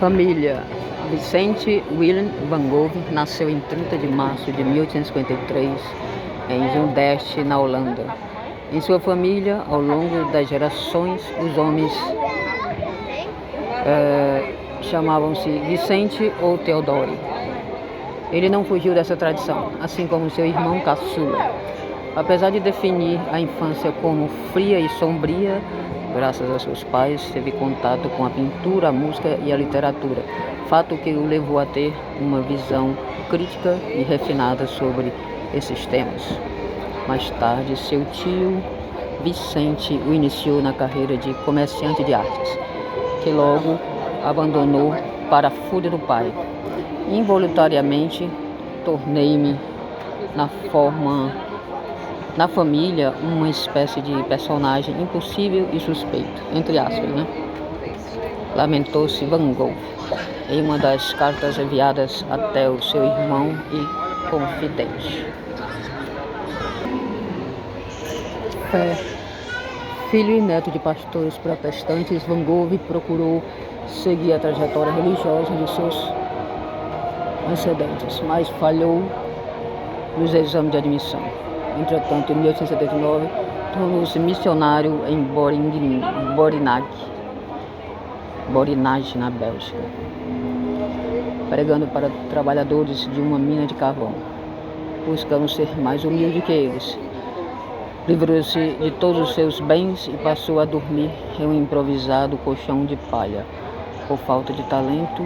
Família. Vicente Willem van Gogh nasceu em 30 de março de 1853 em Zundert, na Holanda. Em sua família, ao longo das gerações, os homens chamavam-se Vicente ou Theodore. Ele não fugiu dessa tradição, assim como seu irmão caçula. Apesar de definir a infância como fria e sombria, graças a seus pais, teve contato com a pintura, a música e a literatura, fato que o levou a ter uma visão crítica e refinada sobre esses temas. Mais tarde, seu tio Vicente o iniciou na carreira de comerciante de artes, que logo abandonou para a fúria do pai. Involuntariamente, tornei-me na família uma espécie de personagem impossível e suspeito, entre aspas, né? Lamentou-se Van Gogh em uma das cartas enviadas até o seu irmão e confidente. Filho e neto de pastores protestantes, Van Gogh procurou seguir a trajetória religiosa de seus antecedentes, mas falhou nos exames de admissão. Entretanto, em 1879, tornou-se missionário em Borinage, na Bélgica, pregando para trabalhadores de uma mina de carvão, buscando ser mais humilde que eles. Livrou-se de todos os seus bens e passou a dormir em um improvisado colchão de palha, por falta de talento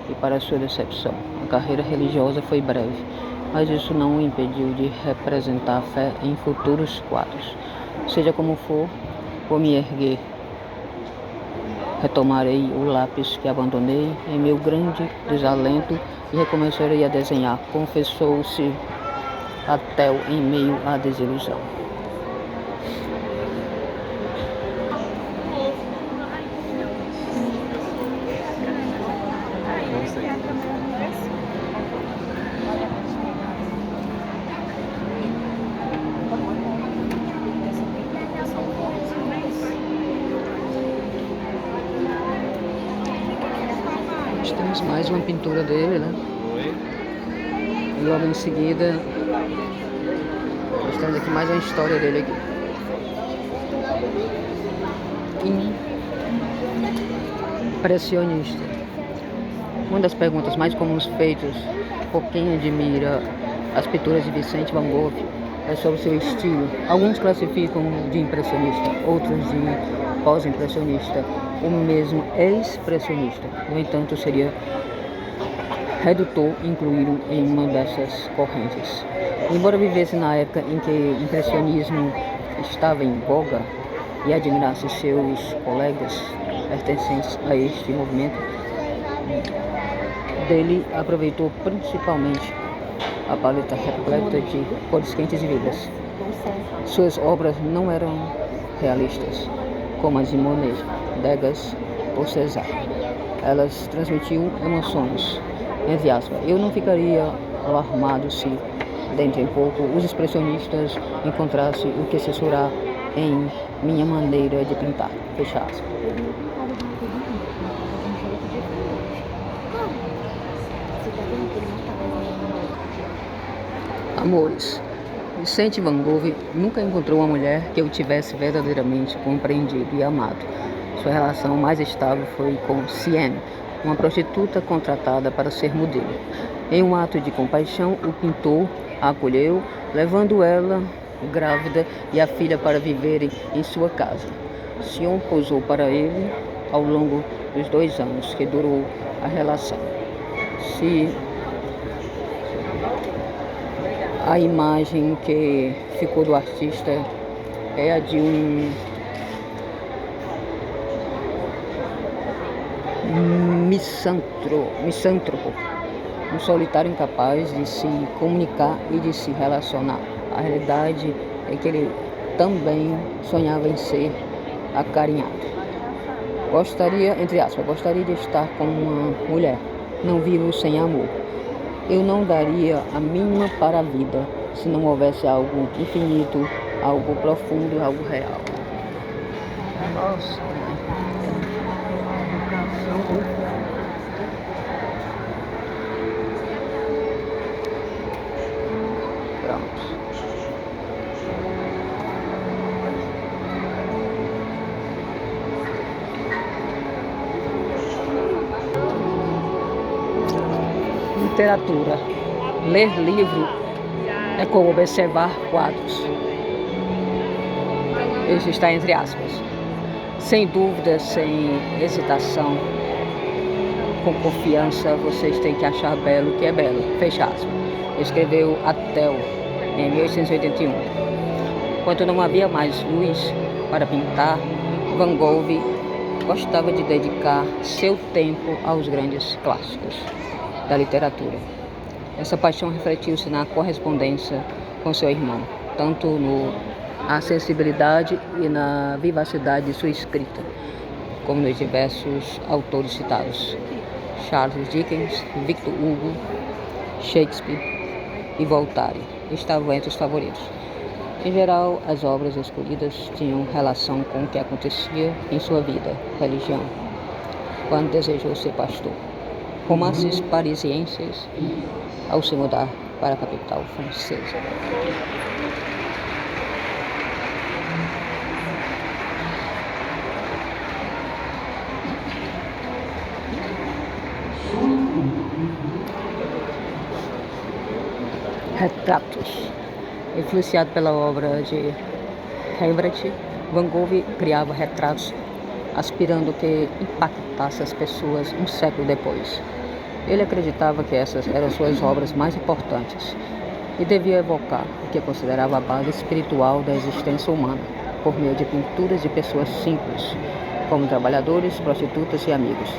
e para sua decepção. A carreira religiosa foi breve, mas isso não o impediu de representar a fé em futuros quadros. Seja como for, vou me erguer, retomarei o lápis que abandonei em meu grande desalento e recomeçarei a desenhar, confessou-se ateu em meio à desilusão. Temos mais uma pintura dele, né? E logo em seguida, nós temos aqui mais uma história dele aqui. Impressionista. Uma das perguntas mais comuns feitas por quem admira as pinturas de Vicente Van Gogh é sobre seu estilo. Alguns classificam de impressionista, outros de pós-impressionista, o mesmo expressionista. No entanto, seria redutor incluí-lo em uma dessas correntes. Embora vivesse na época em que o impressionismo estava em voga e admirasse seus colegas pertencentes a este movimento, dele aproveitou principalmente a paleta repleta de cores quentes e vivas. Suas obras não eram realistas, como as de Monet, Degas ou César. Elas transmitiam emoções. Entre aspas, eu não ficaria alarmado se, dentro em pouco, os expressionistas encontrassem o que censurar em minha maneira de pintar. Fecha aspas. Amores. Vicente Van Gogh nunca encontrou uma mulher que o tivesse verdadeiramente compreendido e amado. Sua relação mais estável foi com Sienne, uma prostituta contratada para ser modelo. Em um ato de compaixão, o pintor a acolheu, levando ela, grávida, e a filha para viverem em sua casa. Sion posou para ele ao longo dos 2 anos que durou a relação. A imagem que ficou do artista é a de um misântropo, um solitário incapaz de se comunicar e de se relacionar. A realidade é que ele também sonhava em ser acarinhado. Gostaria de estar com uma mulher. Não vivo sem amor. Eu não daria a mínima para a vida se não houvesse algo infinito, algo profundo, algo real. Nossa, literatura. Ler livro é como observar quadros. Isso está entre aspas. Sem dúvida, sem hesitação, com confiança, vocês têm que achar belo o que é belo. Fecha aspas. Escreveu Atel em 1881. Quando não havia mais luz para pintar, Van Gogh gostava de dedicar seu tempo aos grandes clássicos da literatura. Essa paixão refletiu-se na correspondência com seu irmão, tanto na sensibilidade e na vivacidade de sua escrita, como nos diversos autores citados: Charles Dickens, Victor Hugo, Shakespeare e Voltaire estavam entre os favoritos. Em geral, as obras escolhidas tinham relação com o que acontecia em sua vida, religião, quando desejou ser pastor, romances parisienses ao se mudar para a capital francesa. Retratos. Influenciado pela obra de Rembrandt, Van Gogh criava retratos aspirando que impactasse as pessoas um século depois. Ele acreditava que essas eram suas obras mais importantes e devia evocar o que considerava a base espiritual da existência humana, por meio de pinturas de pessoas simples, como trabalhadores, prostitutas e amigos.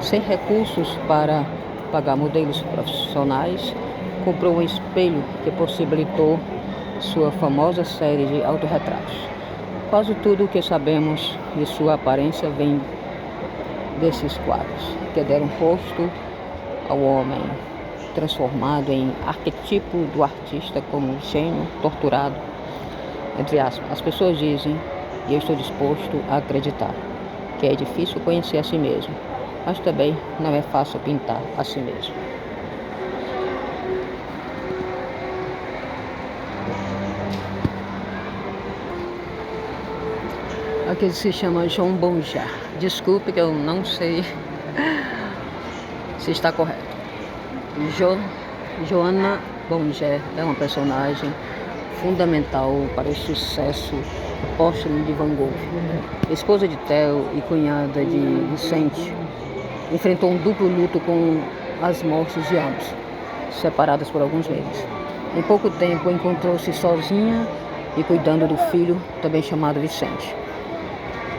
Sem recursos para pagar modelos profissionais, comprou um espelho que possibilitou sua famosa série de autorretratos. Quase tudo o que sabemos de sua aparência vem desses quadros, que deram rosto ao homem transformado em arquetipo do artista como gênio torturado. Entre aspas, as pessoas dizem, e eu estou disposto a acreditar, que é difícil conhecer a si mesmo, mas também não é fácil pintar a si mesmo. Aqui se chama João Bonjar. Desculpe que eu não sei se está correto. Joana Bonjar é uma personagem fundamental para o sucesso póstumo de Van Gogh. Esposa de Theo e cunhada de Vicente, enfrentou um duplo luto com as mortes de ambos, separadas por alguns meses. Em pouco tempo encontrou-se sozinha e cuidando do filho, também chamado Vicente.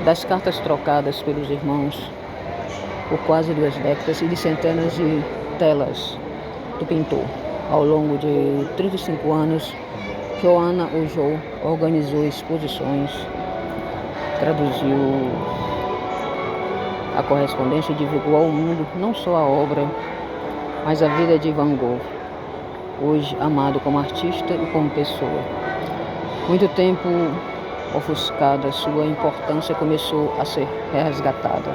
Das cartas trocadas pelos irmãos por quase 2 décadas e de centenas de telas do pintor. Ao longo de 35 anos, Joana Ojô organizou exposições, traduziu a correspondência e divulgou ao mundo não só a obra, mas a vida de Van Gogh, hoje amado como artista e como pessoa. Muito tempo ofuscada, sua importância começou a ser resgatada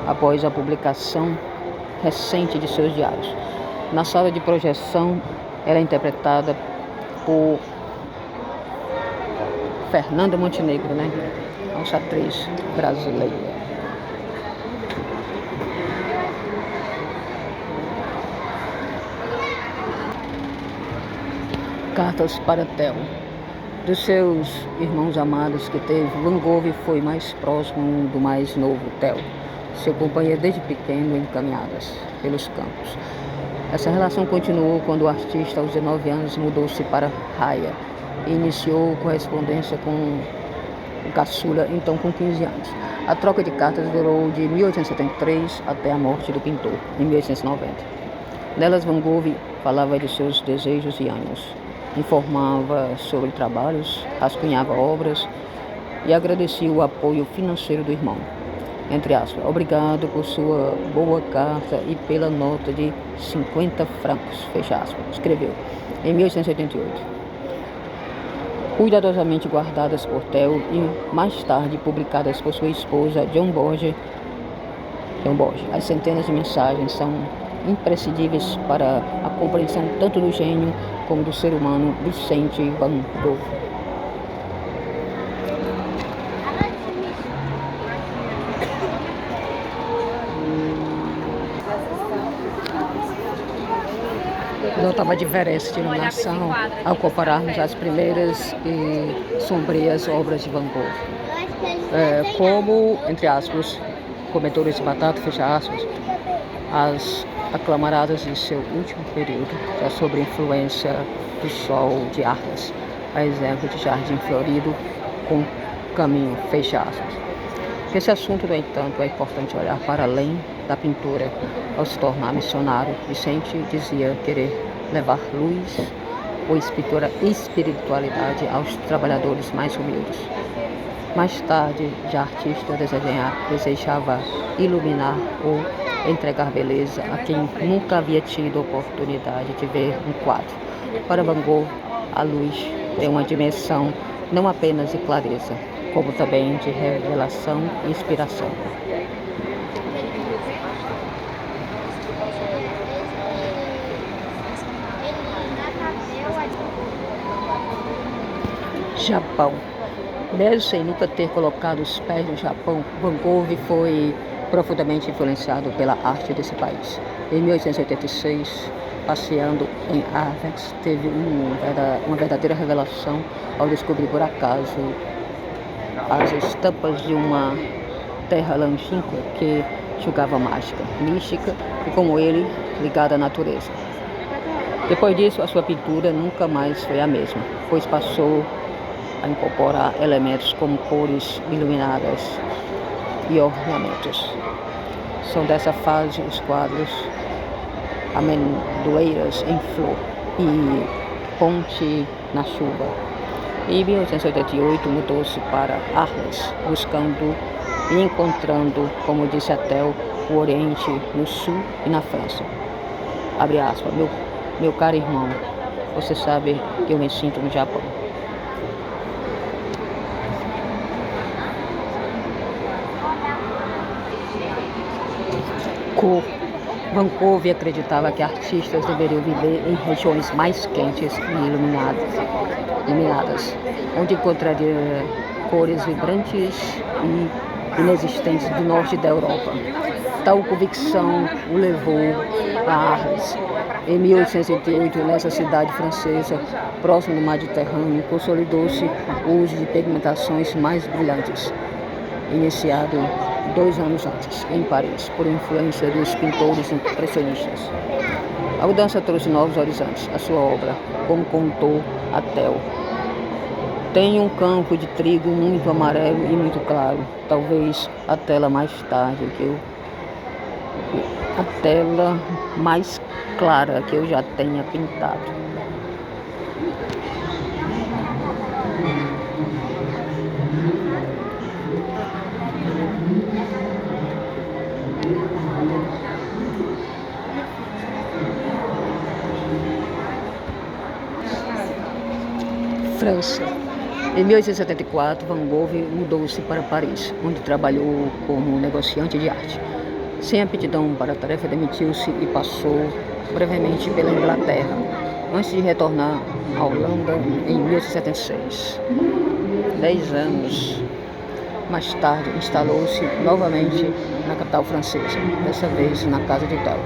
após a publicação recente de seus diários. Na sala de projeção, ela é interpretada por Fernanda Montenegro, nossa atriz brasileira. Cartas para Theo. Dos seus irmãos amados que teve, Van Gogh foi mais próximo do mais novo, Theo, seu companheiro desde pequeno em caminhadas pelos campos. Essa relação continuou quando o artista, aos 19 anos, mudou-se para Haia e iniciou correspondência com o caçula, então com 15 anos. A troca de cartas durou de 1873 até a morte do pintor, em 1890. Nelas, Van Gogh falava de seus desejos e ânimos, informava sobre trabalhos, rascunhava obras e agradecia o apoio financeiro do irmão. Entre aspas, obrigado por sua boa carta e pela nota de 50 francos, fecha aspas, escreveu em 1888. Cuidadosamente guardadas por Theo e mais tarde publicadas por sua esposa John Borges. As centenas de mensagens são imprescindíveis para a compreensão tanto do gênio como do ser humano Vicente Van Gogh. Notava a diferença de iluminação ao compararmos as primeiras e sombrias obras de Van Gogh. Como, entre aspas, comedores de batata, fecha aspas, as aclamaradas de seu último período, já sobre influência do sol de Arles, a exemplo de Jardim Florido com Caminho, fecha aspas. Esse assunto, no entanto, é importante olhar para além da pintura. Ao se tornar missionário, Vicente dizia querer levar luz ou espiritualidade aos trabalhadores mais humildes. Mais tarde, já artista, desejava iluminar ou entregar beleza a quem nunca havia tido oportunidade de ver um quadro. Para Van Gogh, a luz tem uma dimensão não apenas de clareza, como também de revelação e inspiração. Japão. Mesmo sem nunca ter colocado os pés no Japão, Van Gogh foi profundamente influenciado pela arte desse país. Em 1886, passeando em Arles, teve uma verdadeira revelação ao descobrir por acaso as estampas de uma terra longínqua que julgava mágica, mística e, como ele, ligada à natureza. Depois disso, a sua pintura nunca mais foi a mesma, pois passou a incorporar elementos como cores iluminadas e ornamentos. São dessa fase os quadros Amendoeiras em Flor e Ponte na Chuva. Em 1888 mudou-se para Arles, buscando e encontrando, como disse Atel, o Oriente no Sul e na França. Abre aspas, meu caro irmão, você sabe que eu me sinto no Japão. Van Gogh acreditava que artistas deveriam viver em regiões mais quentes e iluminadas, onde encontraria cores vibrantes e inexistentes do norte da Europa. Tal convicção o levou a Arles. Em 1808, nessa cidade francesa, próximo do Mediterrâneo, consolidou-se o uso de pigmentações mais brilhantes, iniciado 2 anos antes, em Paris, por influência dos pintores impressionistas. A mudança trouxe novos horizontes à sua obra, como contou Atel. Tem um campo de trigo muito amarelo e muito claro, talvez a tela mais clara que eu já tenha pintado. França. Em 1874, Van Gogh mudou-se para Paris, onde trabalhou como negociante de arte. Sem aptidão para a tarefa, demitiu-se e passou brevemente pela Inglaterra, antes de retornar à Holanda em 1876. 10 anos mais tarde, instalou-se novamente na capital francesa, dessa vez na casa de Tal.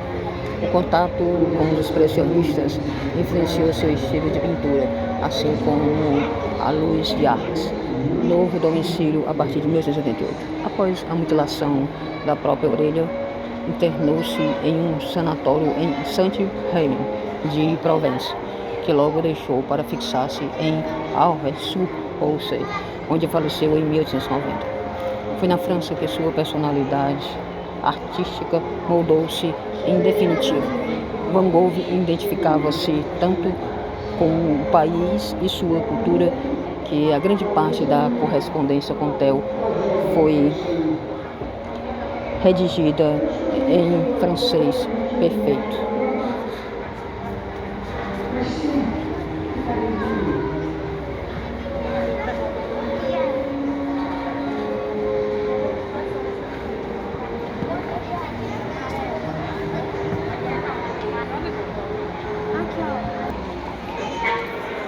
O contato com os expressionistas influenciou seu estilo de pintura, assim como a luz de Arles. Novo domicílio a partir de 1888. Após a mutilação da própria orelha, internou-se em um sanatório em Saint-Rémy de Provence, que logo deixou para fixar-se em Auvers-sur-Oise, onde faleceu em 1890. Foi na França que sua personalidade artística moldou-se em definitivo. Van Gogh identificava-se tanto com o país e sua cultura que a grande parte da correspondência com Theo foi redigida em francês perfeito.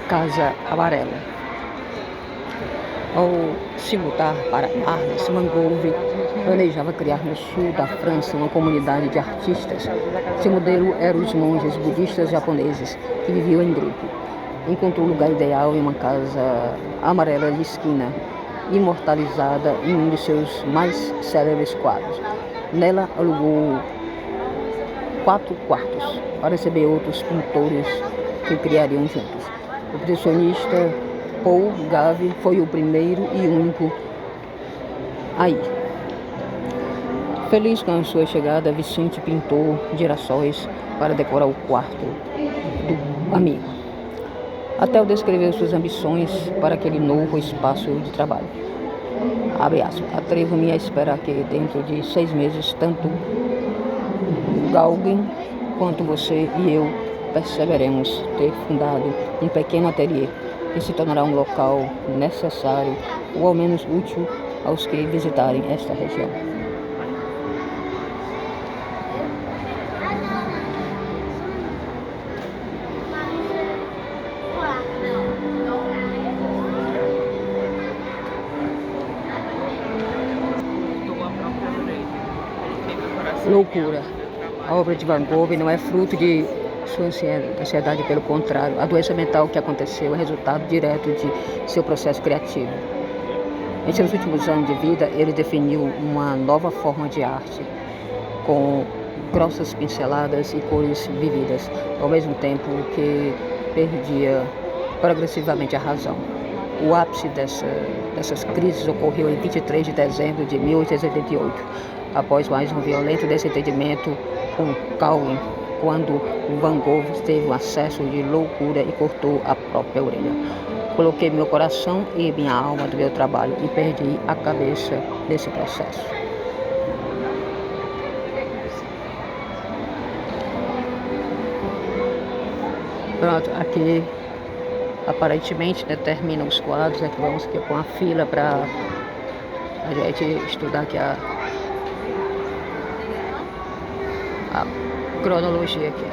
Casa Amarela. Ao se mudar para Arles, Van Gogh planejava criar no sul da França uma comunidade de artistas. Seu modelo eram os monges budistas japoneses que viviam em grupo. Encontrou o lugar ideal em uma casa amarela de esquina, imortalizada em um de seus mais célebres quadros. Nela alugou 4 quartos para receber outros pintores que criariam juntos. O impressionista Paul Gauguin foi o primeiro e único aí. Feliz com a sua chegada, Vicente pintou girassóis para decorar o quarto do amigo. Até descreveu suas ambições para aquele novo espaço de trabalho. Abre aspas. Atrevo-me a esperar que dentro de 6 meses, tanto Gauguin quanto você e eu perceberemos ter fundado um pequeno ateliê que se tornará um local necessário ou ao menos útil aos que visitarem esta região. Loucura. A obra de Van Gogh não é fruto de sua ansiedade, pelo contrário. A doença mental que aconteceu é resultado direto de seu processo criativo. Em seus últimos anos de vida, ele definiu uma nova forma de arte, com grossas pinceladas e cores vividas, ao mesmo tempo que perdia progressivamente a razão. O ápice dessas crises ocorreu em 23 de dezembro de 1888, após mais um violento desentendimento com Gauguin, quando Van Gogh teve um acesso de loucura e cortou a própria orelha. Coloquei meu coração e minha alma do meu trabalho e perdi a cabeça nesse processo. Pronto, aqui aparentemente termina os quadros. Aqui vamos aqui com a fila para a gente estudar aqui a cronologia aqui.